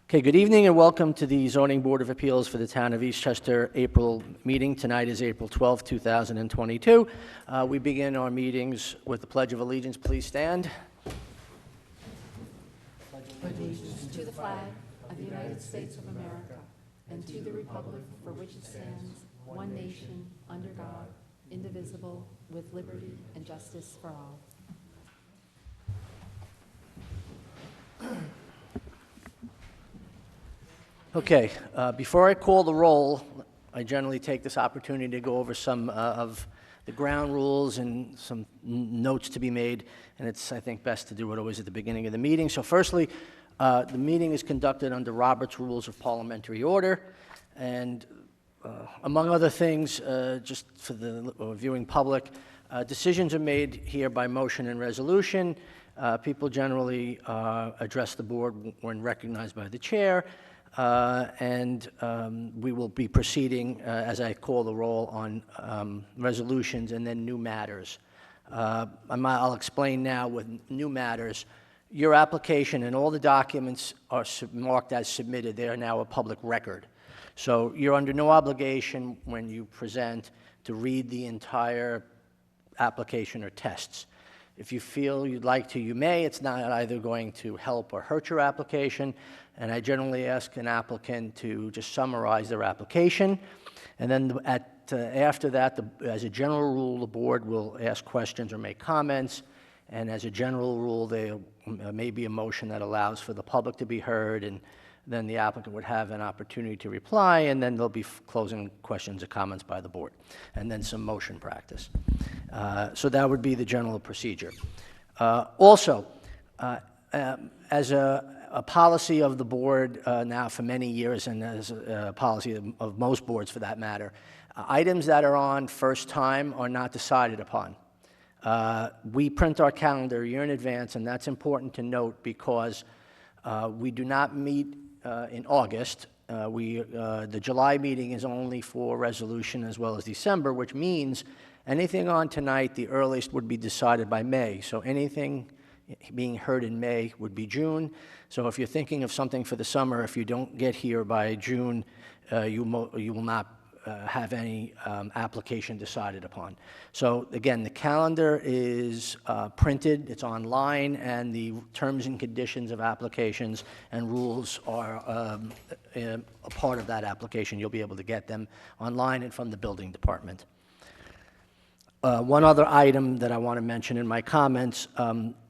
Okay, good evening and welcome to the Zoning Board of Appeals for the Town of Eastchester April meeting. Tonight is April 12, 2022. We begin our meetings with the Pledge of Allegiance. Please stand. Allegiance to the flag of the United States of America and to the republic for which it stands, one nation, under God, indivisible, with liberty and justice for all. Okay, before I call the roll, I generally take this opportunity to go over some of the ground rules and some notes to be made, and it's, I think, best to do it always at the beginning of the meeting. So firstly, the meeting is conducted under Robert's Rules of Parliamentary Order, and among other things, just for the viewing public, decisions are made here by motion and resolution. People generally address the board when recognized by the chair. We will be proceeding as I call the roll on resolutions and then new matters. I'll explain now with new matters. Your application and all the documents are marked as submitted. They are now a public record. So you're under no obligation when you present to read the entire application or tests. If you feel you'd like to, you may. It's not either going to help or hurt your application. And I generally ask an applicant to just summarize their application. And then after that, as a general rule, the board will ask questions or make comments. And as a general rule, there may be a motion that allows for the public to be heard, and then the applicant would have an opportunity to reply, and then there'll be closing questions or comments by the board, and then some motion practice. So that would be the general procedure. Also, as a policy of the board now for many years, and as a policy of most boards for that matter, items that are on first time are not decided upon. We print our calendar a year in advance, and that's important to note because we do not meet in August. The July meeting is only for resolution as well as December, which means anything on tonight, the earliest would be decided by May. So anything being heard in May would be June. So if you're thinking of something for the summer, if you don't get here by June, you will not have any application decided upon. So again, the calendar is printed, it's online, and the terms and conditions of applications and rules are a part of that application. You'll be able to get them online and from the building department. One other item that I want to mention in my comments,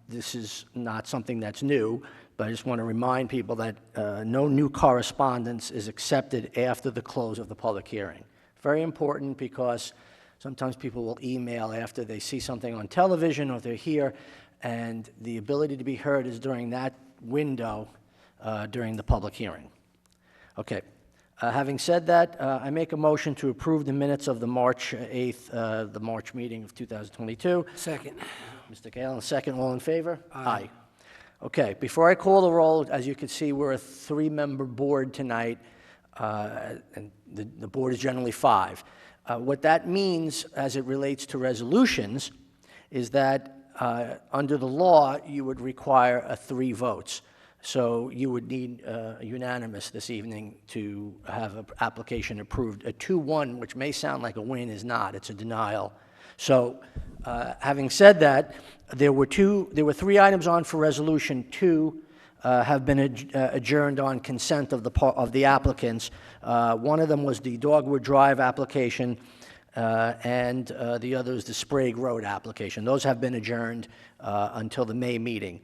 this is not something that's new, but I just want to remind people that no new correspondence is accepted after the close of the public hearing. Very important because sometimes people will email after they see something on television or they're here, and the ability to be heard is during that window during the public hearing. Okay. Having said that, I make a motion to approve the minutes of the March 8th, the March meeting of 2022. Second. Mr. Galen, second. All in favor? Aye. Okay, before I call the roll, as you can see, we're a three-member board tonight, and the board is generally five. What that means as it relates to resolutions is that under the law, you would require 3 votes. So you would need unanimous this evening to have an application approved. A 2-1, which may sound like a win, is not. It's a denial. So having said that, there were 3 items on for resolution. 2 have been adjourned on consent of the applicants. One of them was the Dogwood Drive application, and the other is the Sprague Road application. Those have been adjourned until the May meeting.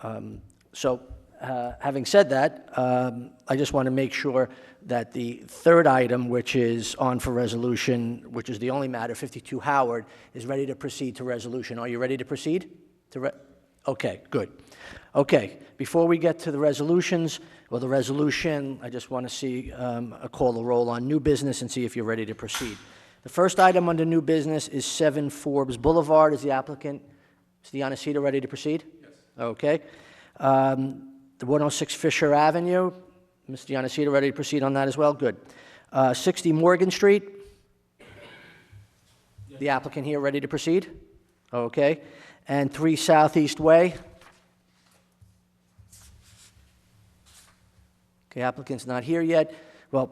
Having said that, I just want to make sure that the third item, which is on for resolution, which is the only matter, 52 Howard, is ready to proceed to resolution. Are you ready to proceed? Okay, good. Okay, before we get to the resolutions, or the resolution, I just want to see a call the roll on new business and see if you're ready to proceed. The first item under new business is 7 Forbes Boulevard. Is the applicant, Mr. Yanacita, ready to proceed? Yes. Okay. The 106 Fisher Avenue, Mr. Yanacita, ready to proceed on that as well? Good. 60 Morgan Street. Yes. The applicant here ready to proceed? Okay. And 3 Southeast Way. Okay, applicant's not here yet. Well,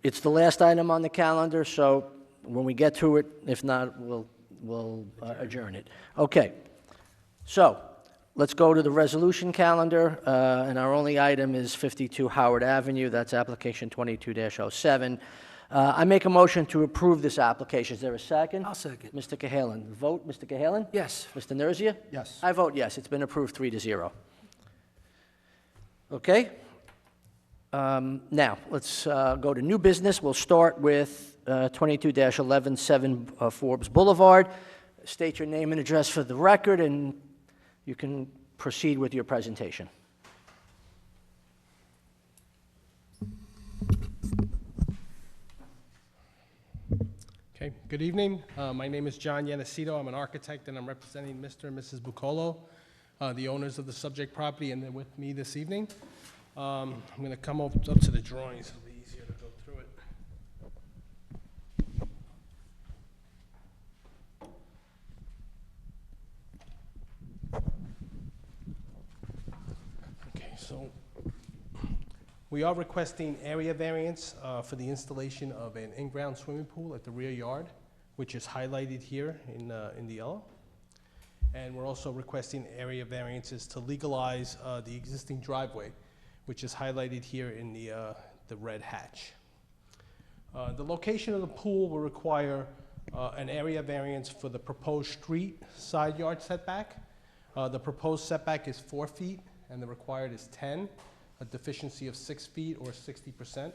it's the last item on the calendar, so when we get to it, if not, we'll adjourn it. Okay, so let's go to the resolution calendar, and our only item is 52 Howard Avenue. That's application 22-07. I make a motion to approve this application. Is there a second? I'll second. Mr. Cahalan. Vote, Mr. Cahalan? Yes. Mr. Nerzia? Yes. I vote yes. It's been approved 3-0. Okay? Now, let's go to new business. We'll start with 22-11-7 Forbes Boulevard. State your name and address for the record, and you can proceed with your presentation. Okay, good evening. My name is John Yanacito. I'm an architect, and I'm representing Mr. and Mrs. Bucolo, the owners of the subject property, and they're with me this evening. I'm going to come up to the drawings. It'll be easier to go through it. Okay, so we are requesting area variance for the installation of an in-ground swimming pool at the rear yard, which is highlighted here in the yellow. And we're also requesting area variances to legalize the existing driveway, which is highlighted here in the red hatch. The location of the pool will require an area variance for the proposed street side yard setback. The proposed setback is 4 feet, and the required is 10, a deficiency of 6 feet or 60%.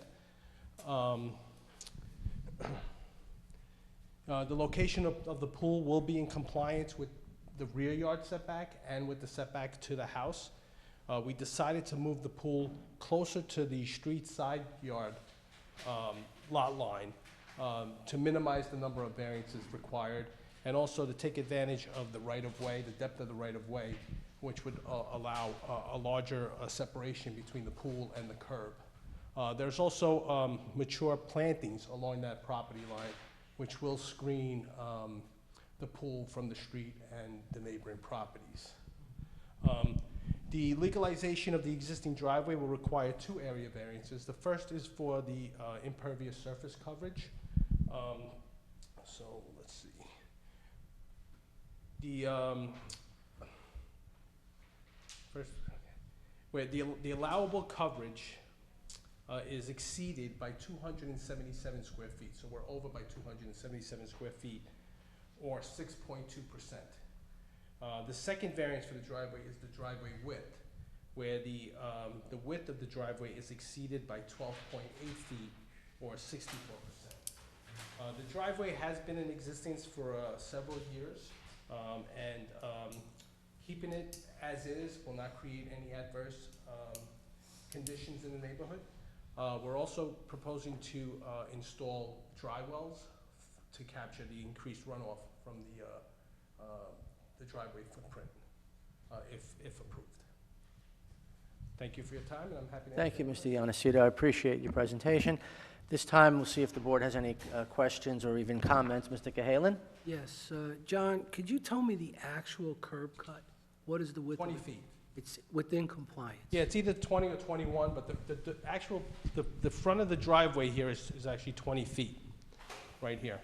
The location of the pool will be in compliance with the rear yard setback and with the setback to the house. We decided to move the pool closer to the street side yard lot line to minimize the number of variances required, and also to take advantage of the right-of-way, the depth of the right-of-way, which would allow a larger separation between the pool and the curb. There's also mature plantings along that property line, which will screen the pool from the street and the neighboring properties. The legalization of the existing driveway will require 2 area variances. The first is for the impervious surface coverage. So let's see. First, where the allowable coverage is exceeded by 277 square feet. So we're over by 277 square feet, or 6.2%. The second variance for the driveway is the driveway width, where the width of the driveway is exceeded by 12.8 feet, or 64%. The driveway has been in existence for several years, and keeping it as is will not create any adverse conditions in the neighborhood. We're also proposing to install dry wells to capture the increased runoff from the driveway footprint, if approved. Thank you for your time, and I'm happy to answer. Thank you, Mr. Yanacito. I appreciate your presentation. This time, we'll see if the board has any questions or even comments. Mr. Cahalan? Yes, John, could you tell me the actual curb cut? What is the width? 20 feet. It's within compliance? Yeah, it's either 20 or 21, but the actual, the front of the driveway here is actually 20 feet, right here.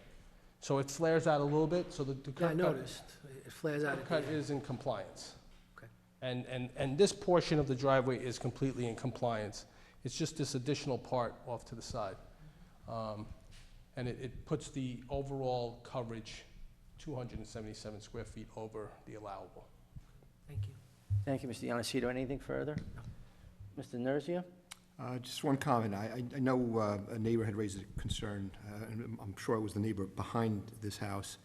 So it flares out a little bit, so the curb Yeah, I cut. noticed. It flares out. Curb cut is in compliance. Okay. And this portion of the driveway is completely in compliance. It's just this additional part off to the side. And it puts the overall coverage 277 square feet over the allowable. Thank you. Thank you, Mr. Yanacito. Anything further? Mr. Nerzia? Just one comment. I know a neighbor had raised a concern, and I'm sure it was the neighbor behind this house,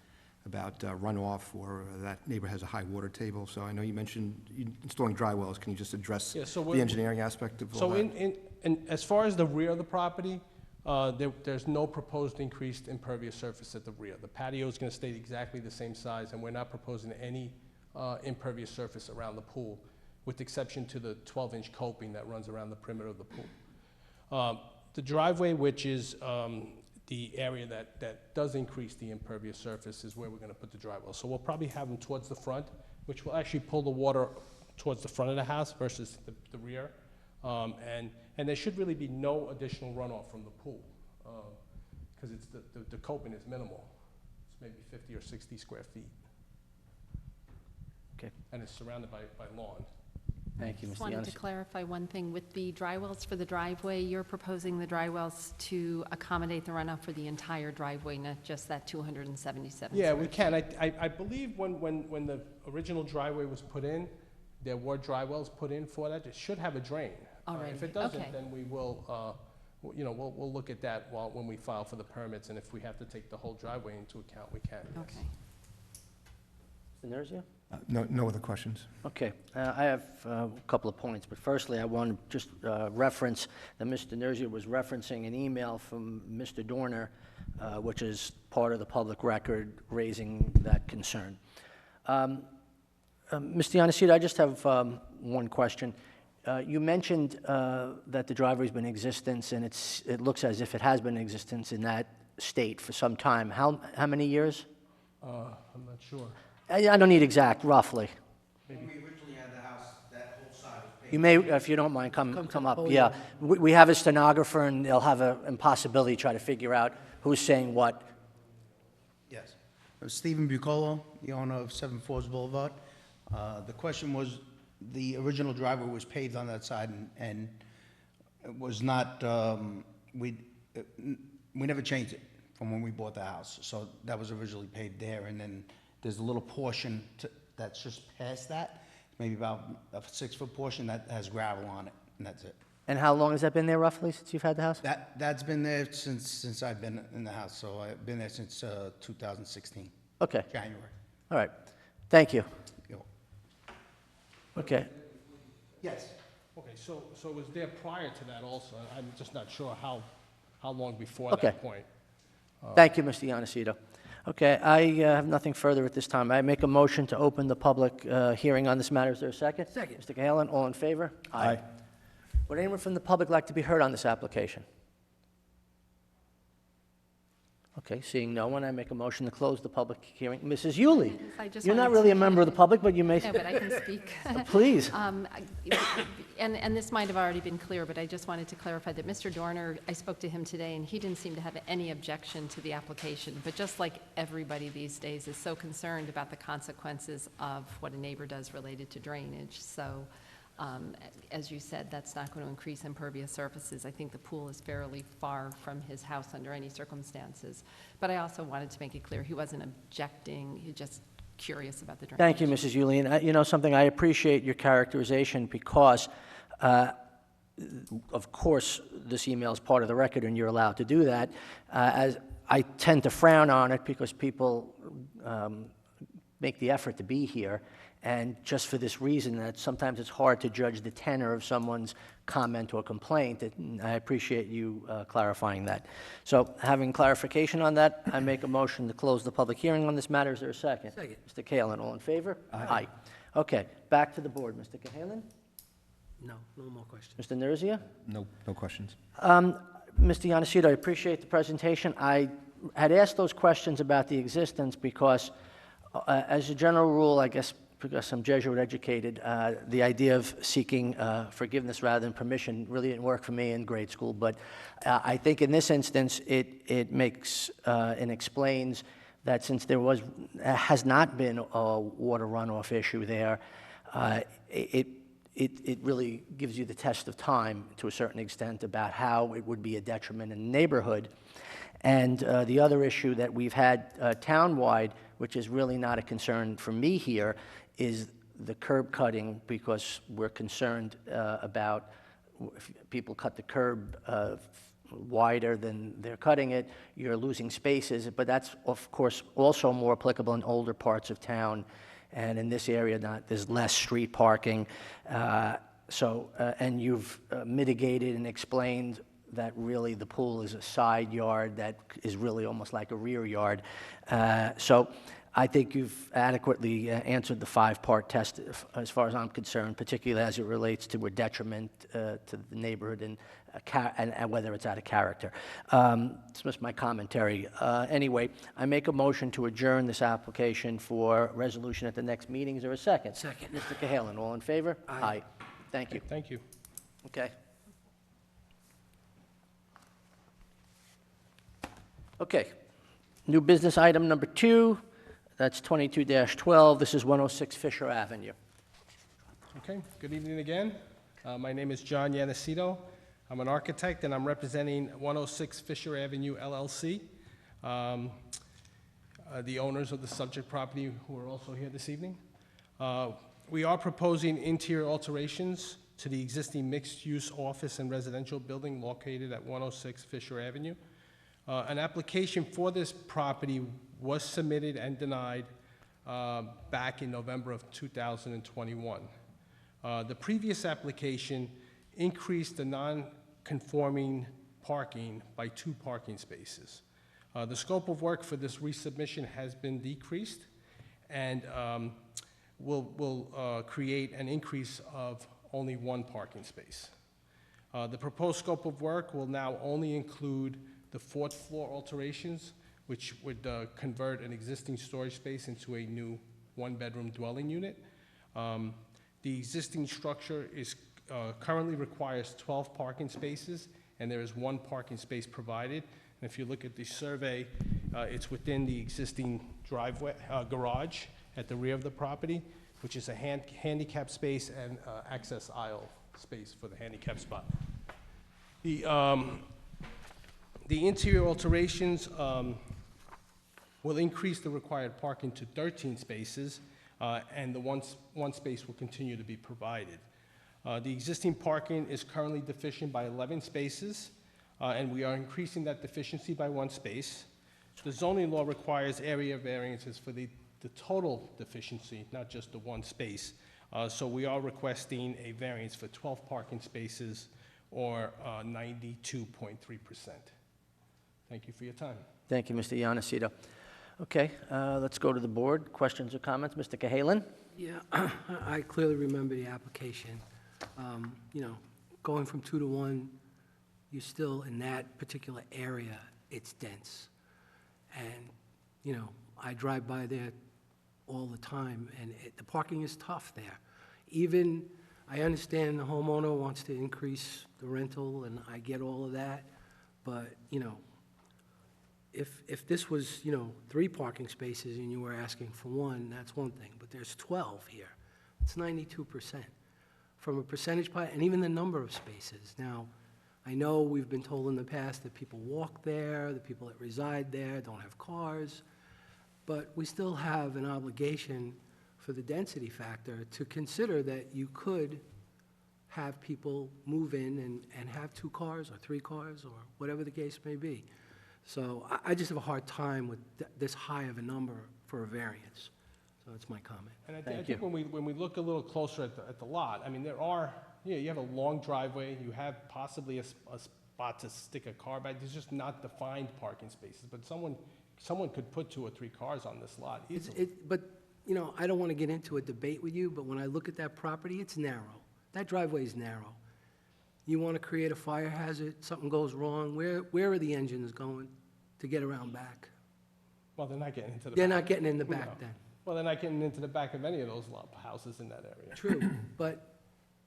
about runoff, or that neighbor has a high water table. So I know you mentioned installing dry wells. Can you just address Yeah, so the engineering aspect of all So that? in as far as the rear of the property, there's no proposed increased impervious surface at the rear. The patio is going to stay exactly the same size, and we're not proposing any impervious surface around the pool, with exception to the 12-inch coping that runs around the perimeter of the pool. The driveway, which is the area that does increase the impervious surface, is where we're going to put the dry well. So we'll probably have them towards the front, which will actually pull the water towards the front of the house versus the rear. And there should really be no additional runoff from the pool, because it's the coping is minimal. It's maybe 50 or 60 square feet. Okay. And it's surrounded by lawn. Thank you, Just Mr. wanted to Yanis. clarify one thing. With the dry wells for the driveway, you're proposing the dry wells to accommodate the runoff for the entire driveway, not just that 277? Yeah, we can. I believe when the original driveway was put in, there were dry wells put in for that. It should have a drain. Alrighty, If it doesn't, okay. then we will, we'll look at that when we file for the permits, and if we have to take the whole driveway into account, we can. yes. Okay. Mr. Nerzia? No other questions? Okay, I have a couple of points, but firstly, I want to just reference that Mr. Nerzia was referencing an email from Mr. Dorner, which is part of the public record, raising that concern. Mr. Yanacita, I just have one question. You mentioned that the driveway's been in existence, and it looks as if it has been in existence in that state for some time. How many years? I'm not sure. I don't need exact, roughly. When we originally had the house, that whole side was paved. You may, if you don't mind, come to the up. podium. Yeah, we have a stenographer, and they'll have an impossibility to try to figure out who's saying what. Yes. Stephen Bucolo, the owner of 7 Falls Boulevard. The question was, the original driveway was paved on that side, and it was not, we never changed it from when we bought the house. So that was originally paved there, and then there's a little portion that's just past that, maybe about a 6-foot portion that has gravel on it, and that's it. And how long has that been there roughly, since you've had the house? That's been there since I've been in the house, so I've been there since 2016, Okay, January. all right. Thank you. Yo. Okay. Yes. Okay, so it was there prior to that also. I'm just not sure how long before Okay. that point. Thank you, Mr. Yanacito. Okay, I have nothing further at this time. I make a motion to open the public hearing on this matter. Is there a second? Second. Mr. Cahalan, all in favor? Aye. Would anyone from the public like to be heard on this application? Okay, seeing no one, I make a motion to close the public hearing. Mrs. Yuli, I just you're not wanted really to- a member of the public, but you may, No, but I can speak. please. And this might have already been clear, but I just wanted to clarify that Mr. Dorner, I spoke to him today, and he didn't seem to have any objection to the application. But just like everybody these days is so concerned about the consequences of what a neighbor does related to drainage. So, as you said, that's not going to increase impervious surfaces. I think the pool is fairly far from his house under any circumstances. But I also wanted to make it clear he wasn't objecting, he just curious about the drainage. Thank you, Mrs. Yuli. And you know something, I appreciate your characterization because, of course, this email is part of the record and you're allowed to do that. As I tend to frown on it because people make the effort to be here. And just for this reason, that sometimes it's hard to judge the tenor of someone's comment or complaint. I appreciate you clarifying that. So having clarification on that, I make a motion to close the public hearing on this matter. Is there a second? Second. Mr. Cahalan, all in favor? Aye. Okay, back to the board. Mr. Cahalan? No more questions. Mr. Nerzia? No questions. Mr. Yanacito, I appreciate the presentation. I had asked those questions about the existence because, as a general rule, I guess because I'm Jesuit educated, the idea of seeking forgiveness rather than permission really didn't work for me in grade school. But I think in this instance, it makes and explains that since there has not been a water runoff issue there, it really gives you the test of time to a certain extent about how it would be a detriment in the neighborhood. And the other issue that we've had townwide, which is really not a concern for me here, is the curb cutting, because we're concerned about if people cut the curb wider than they're cutting it, you're losing spaces. But that's, of course, also more applicable in older parts of town. And in this area, there's less street parking. And you've mitigated and explained that really the pool is a side yard that is really almost like a rear yard. So I think you've adequately answered the 5-part test as far as I'm concerned, particularly as it relates to a detriment to the neighborhood and whether it's out of character. It's just my commentary. Anyway, I make a motion to adjourn this application for resolution at the next meeting. Is there a second? Second. Mr. Cahalan, all in favor? Aye. Thank you. Thank you. Okay. Okay. New business item number 2, that's 22-12. This is 106 Fisher Avenue. Okay, good evening again. My name is John Yanacito. I'm an architect, and I'm representing 106 Fisher Avenue LLC, the owners of the subject property who are also here this evening. We are proposing interior alterations to the existing mixed-use office and residential building located at 106 Fisher Avenue. An application for this property was submitted and denied back in November of 2021. The previous application increased the non-conforming parking by 2 parking spaces. The scope of work for this resubmission has been decreased and will create an increase of only 1 parking space. The proposed scope of work will now only include the 4th floor alterations, which would convert an existing storage space into a new 1-bedroom dwelling unit. The existing structure is currently requires 12 parking spaces, and there is 1 parking space provided. And if you look at the survey, it's within the existing driveway, garage at the rear of the property, which is a handicap space and access aisle space for the handicap spot. The interior alterations will increase the required parking to 13 spaces, and the one space will continue to be provided. The existing parking is currently deficient by 11 spaces, and we are increasing that deficiency by 1 space. The zoning law requires area variances for the total deficiency, not just the 1 space. So we are requesting a variance for 12 parking spaces, or 92.3%. Thank you for your time. Thank you, Mr. Yanacito. Okay, let's go to the board. Questions or comments? Mr. Cahalan? Yeah, I clearly remember the application. You know, going from 2 to 1, you're still in that particular area, it's dense. And, you know, I drive by there all the time, and the parking is tough there. Even, I understand the homeowner wants to increase the rental, and I get all of that, but, you know, if this was, you know, 3 parking spaces and you were asking for 1, that's one thing, but there's 12 here. It's 92%. From a percentage point, and even the number of spaces. Now, I know we've been told in the past that people walk there, the people that reside there don't have cars, but we still have an obligation for the density factor to consider that you could have people move in and have 2 cars or 3 cars or whatever the case may be. So I just have a hard time with this high of a number for a variance. So that's my comment. And I Thank think when we look a little closer at the lot, I mean, there are, you have a long driveway, you have possibly a spot to stick a car by. There's just not defined parking spaces, but someone could put 2 or 3 cars on this lot easily. But, you know, I don't want to get into a debate with you, but when I look at that property, it's narrow. That driveway is narrow. You want to create a fire hazard, something goes wrong, where are the engines going to get around back? Well, they're not getting into the back. They're not getting in the No. back then. Well, they're not getting into the back of any of those houses in that area. True, but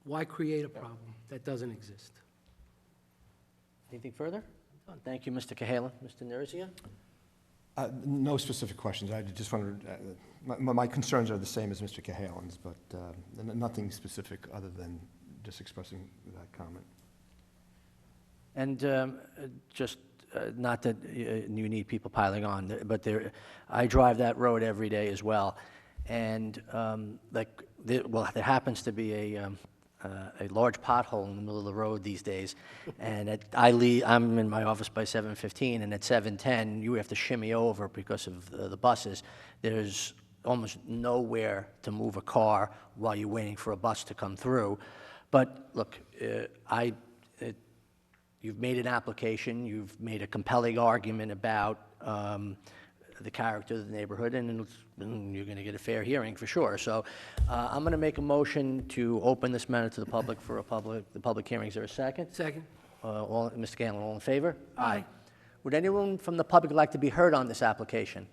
why create a problem that doesn't exist? Anything further? Thank you, Mr. Cahalan. Mr. Nerzian? No specific questions. I just wanted, my concerns are the same as Mr. Cahalan's, but nothing specific other than just expressing that comment. And just, not that you need people piling on, but I drive that road every day as well. And well, there happens to be a large pothole in the middle of the road these days. And I'm in my office by 7:15, and at 7:10, you have to shimmy over because of the buses. There's almost nowhere to move a car while you're waiting for a bus to come through. But look, you've made an application, you've made a compelling argument about the character of the neighborhood, and you're going to get a fair hearing for sure. So I'm going to make a motion to open this matter to the public for the public hearing. Is there a second? Second. Mr. Ganlon, all in favor? Aye. Would anyone from the public like to be heard on this application?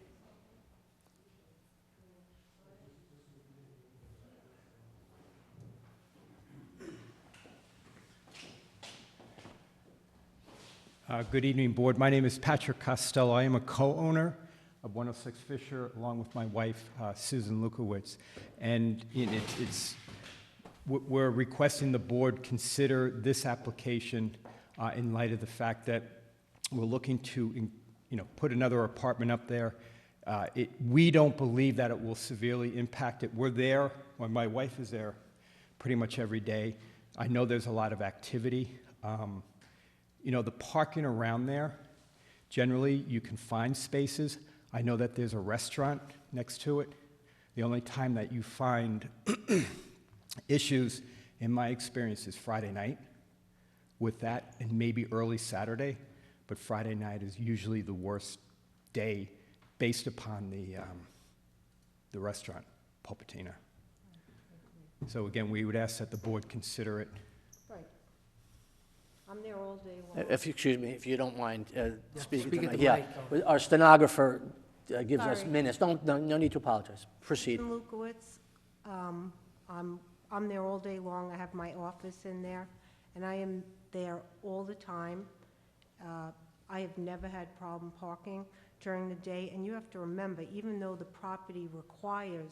Good evening, Board. My name is Patrick Costello. I am a co-owner of 106 Fisher, along with my wife, Susan Lukowitz. And we're requesting the Board consider this application in light of the fact that we're looking to, put another apartment up there. We don't believe that it will severely impact it. We're there, or my wife is there, pretty much every day. I know there's a lot of activity. The parking around there, generally you can find spaces. I know that there's a restaurant next to it. The only time that you find issues, in my experience, is Friday night with that, and maybe early Saturday. But Friday night is usually the worst day based upon the restaurant, Pulpatina. So again, we would ask that the Board consider it. Right. I'm there all day long. Excuse me, if you don't mind speaking speak to at my... the Yeah, mic. our stenographer gives us Sorry. minutes. No need to apologize. Proceed. Susan Lukowitz, I'm there all day long. I have my office in there, and I am there all the time. I have never had problem parking during the day, and you have to remember, even though the property requires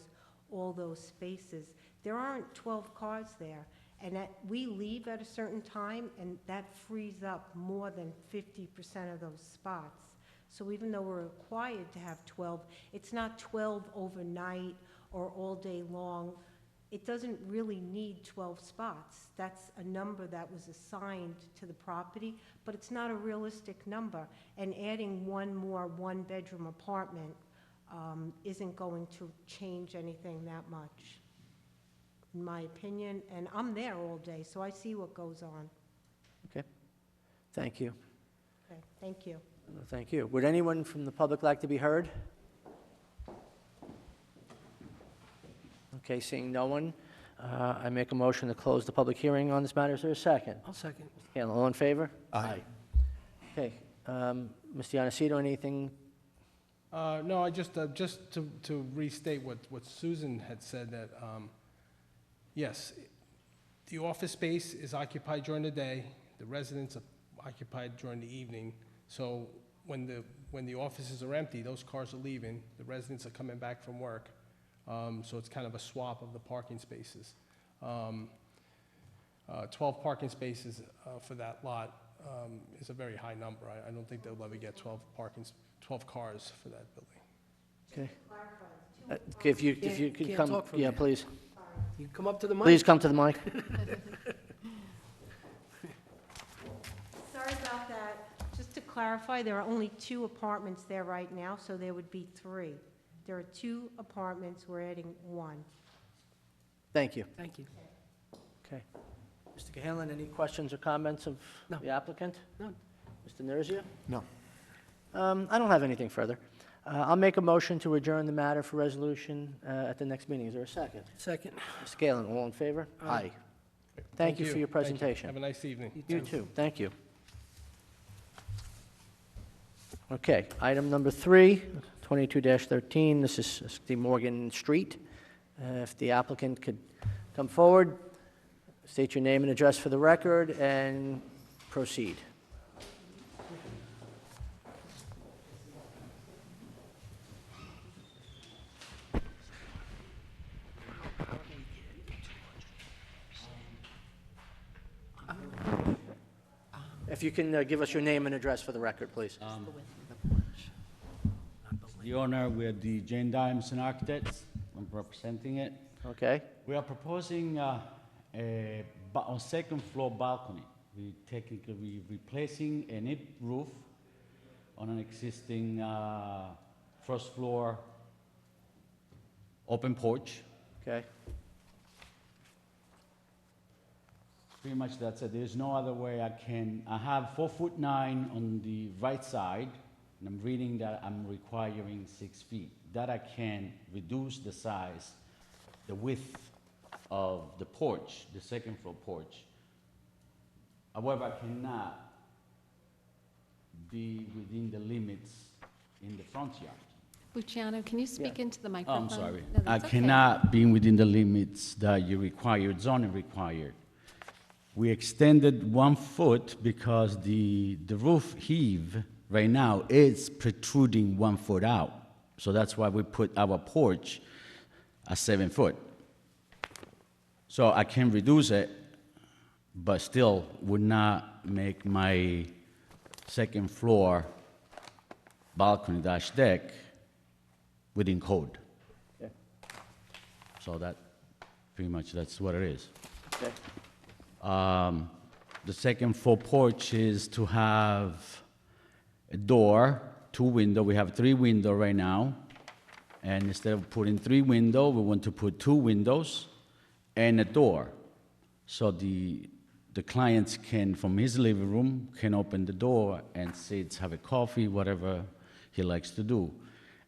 all those spaces, there aren't 12 cars there, and we leave at a certain time, and that frees up more than 50% of those spots. So even though we're required to have 12, it's not 12 overnight or all day long. It doesn't really need 12 spots. That's a number that was assigned to the property, but it's not a realistic number. And adding one more one-bedroom apartment isn't going to change anything that much, in my opinion. And I'm there all day, so I see what goes on. Okay. Thank you. Okay, thank you. Thank you. Would anyone from the public like to be heard? Okay, seeing no one, I make a motion to close the public hearing on this matter. Is there a second? I'll second. Okay, all in favor? Aye. Okay, Mr. Yanacito, anything? No, I just to restate what Susan had said, that, yes, the office space is occupied during the day, the residents are occupied during the evening, so when the offices are empty, those cars are leaving, the residents are coming back from work, so it's kind of a swap of the parking spaces. 12 parking spaces for that lot is a very high number. I don't think they'll ever get 12 cars for that building. Okay. If you Can't- could can't come, talk from yeah, there. please. You come up to the mic. Please come to the mic. Sorry about that. Just to clarify, there are only 2 apartments there right now, so there would be 3. There are 2 apartments, we're adding 1. Thank you. Thank you. Okay. Mr. Cahalan, any questions or comments of No. the applicant? None. Mr. Nerzia? No. I don't have anything further. I'll make a motion to adjourn the matter for resolution at the next meeting. Is there a second? Second. Mr. Cahalan, all in favor? Aye. Thank you for your Thank you. presentation. Have a nice evening. You too, thank you. Okay, item number 3, 22-13, this is 60 Morgan Street. If the applicant could come forward, state your name and address for the record, and proceed. If you can give us your name and address for the record, please. The owner, we're the Jane Dimes and Architects. I'm representing it. Okay, We are proposing a second floor balcony. We technically replacing a nip roof on an existing first floor open porch. okay, Pretty much that's it. There's no other way I have 4'9" on the right side, and I'm reading that I'm requiring 6 feet. That I can reduce the size, the width of the porch, the second floor porch. However, I cannot be within the limits in the front yard. Luciano, can you speak into the Oh, microphone? I'm sorry. No, I that's okay. cannot be within the limits that you required, zoning required. We extended 1 foot because the roof heave right now is protruding 1 foot out. So that's why we put our porch at 7 foot. So I can reduce it, but still would not make my second floor balcony dash deck within code. Okay. So that, pretty much that's what it is. Okay. The second floor porch is to have a door, 2 windows. We have 3 windows right now. And instead of putting 3 windows, we want to put 2 windows and a door. So the clients can, from his living room, can open the door and sit, have a coffee, whatever he likes to do.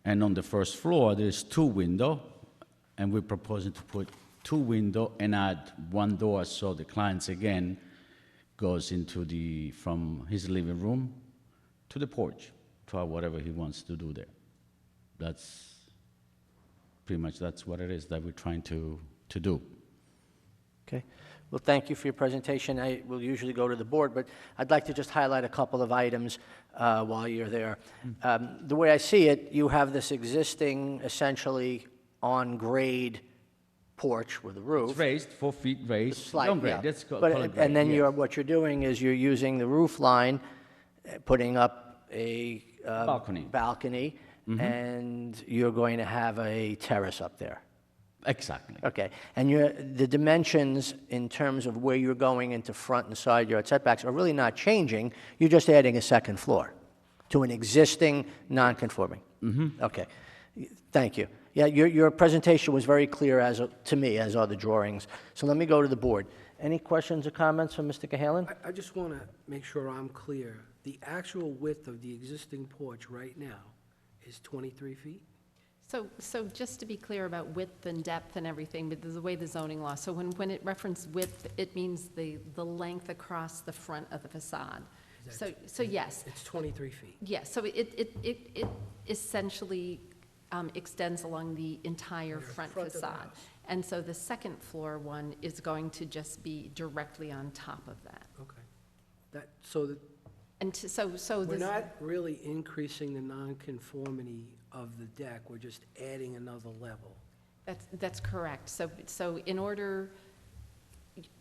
And on the first floor, there's 2 windows, and we're proposing to put 2 windows and add 1 door, so the clients again goes into from his living room to the porch, to whatever he wants to do there. That's pretty much, that's what it is that we're trying to do. Okay. Well, thank you for your presentation. I will usually go to the board, but I'd like to just highlight a couple of items while you're there. The way I see it, you have this existing, essentially on-grade porch with a roof. It's raised, 4 feet raised, Slight, don't grade, yeah. let's call But- it grade, And then yes. what you're doing is you're using the roof line, putting up a balcony, and you're going to have a terrace up there. Exactly. Okay, and the dimensions in terms of where you're going into front and side yard setbacks are really not changing, you're just adding a second floor to an existing non-conforming? Okay, thank you. Yeah, your presentation was very clear to me, as are the drawings. So let me go to the board. Any questions or comments from Mr. Cahalan? I just want to make sure I'm clear. The actual width of the existing porch right now is 23 feet? So just to be clear about width and depth and everything, but the way the zoning law, so when it references width, it means the length across the front of the facade. So yes, It's 23 feet. yes, so it essentially extends along the entire front front of the facade. house. And so the second floor one is going to just be directly on top of that. Okay. And so We're this, not really increasing the nonconformity of the deck, we're just adding another level. that's correct. So in order,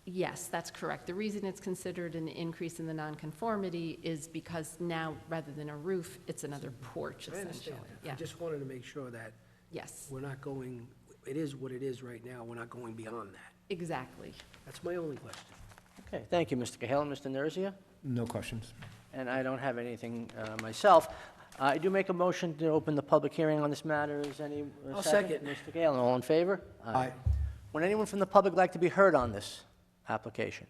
yes, that's correct. The reason it's considered an increase in the nonconformity is because now, rather than a roof, it's another porch, I essentially. understand that. Yeah, I just wanted to make sure that yes, we're not going, it is what it is right now, we're not going beyond that. exactly. That's my only question. Okay, thank you, Mr. Cahalan. Mr. Nerzia? No questions. And I don't have anything myself. I do make a motion to open the public hearing on this matter. Is any I'll second. Mr. Galen, all in favor? Aye. Would anyone from the public like to be heard on this application?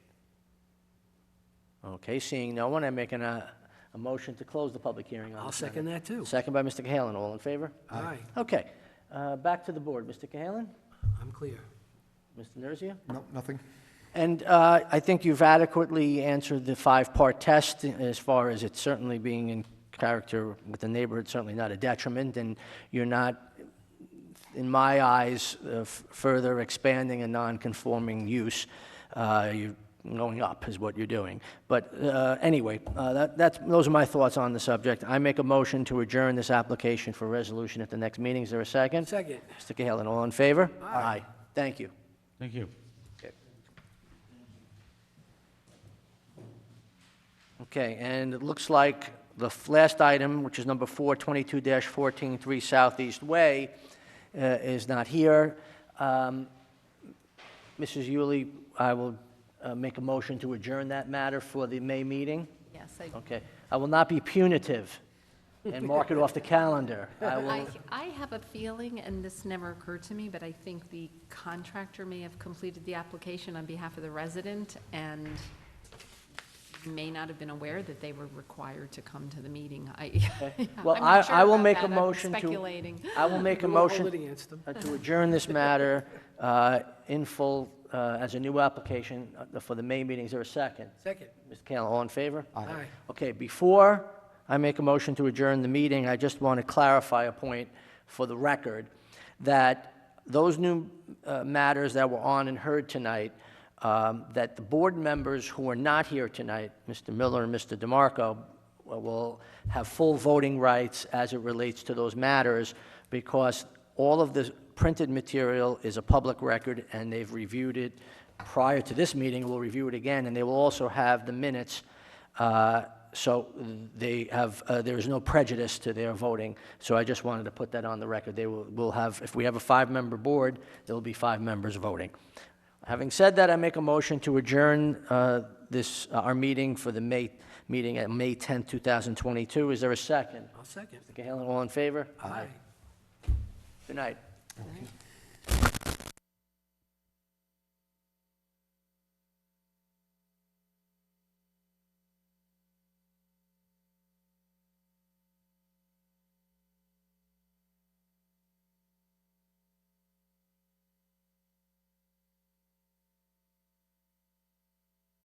Okay, seeing no one, I'm making a motion to close the public hearing on I'll this matter. second that too. Second by Mr. Cahalan, all in favor? Aye, Okay, back to the board. Mr. Cahalan? I'm clear. Mr. Nerzia? No, nothing? And I think you've adequately answered the 5-part test as far as it certainly being in character with the neighborhood, certainly not a detriment, and you're not, in my eyes, further expanding a non-conforming use. You're going up is what you're doing. But anyway, those are my thoughts on the subject. I make a motion to adjourn this application for resolution at the next meeting. Is there a second? Second. Mr. Cahalan, all in favor? Aye. Thank you. Thank you. Okay, and it looks like the last item, which is number 4, 22-14, 3 Southeast Way, is not here. Mrs. Yuli, I will make a motion to adjourn that matter for the May meeting. Yes, Okay. I will not be punitive and mark it off the calendar. I will, I have a feeling, and this never occurred to me, but I think the contractor may have completed the application on behalf of the resident and may not have been aware that they were required to come to the meeting. Well, I'm not sure I will about make that. a I'm motion to, speculating. I will make a We won't motion hold it against them. to adjourn this matter in full as a new application for the May meeting. Is there a second? Second. Mr. Cahalan, all in favor? Aye. Okay, before I make a motion to adjourn the meeting, I just want to clarify a point for the record, that those new matters that were on and heard tonight that the board members who are not here tonight, Mr. Miller and Mr. DeMarco, will have full voting rights as it relates to those matters, because all of the printed material is a public record, and they've reviewed it prior to this meeting. We'll review it again, and they will also have the minutes, so they have, there is no prejudice to their voting. So I just wanted to put that on the record. They will have, if we have a 5-member board, there will be 5 members voting. Having said that, I make a motion to adjourn our meeting for the meeting at May 10th, 2022. Is there a second? I'll second. Mr. Cahalan, all in favor? Aye. Good night. Okay.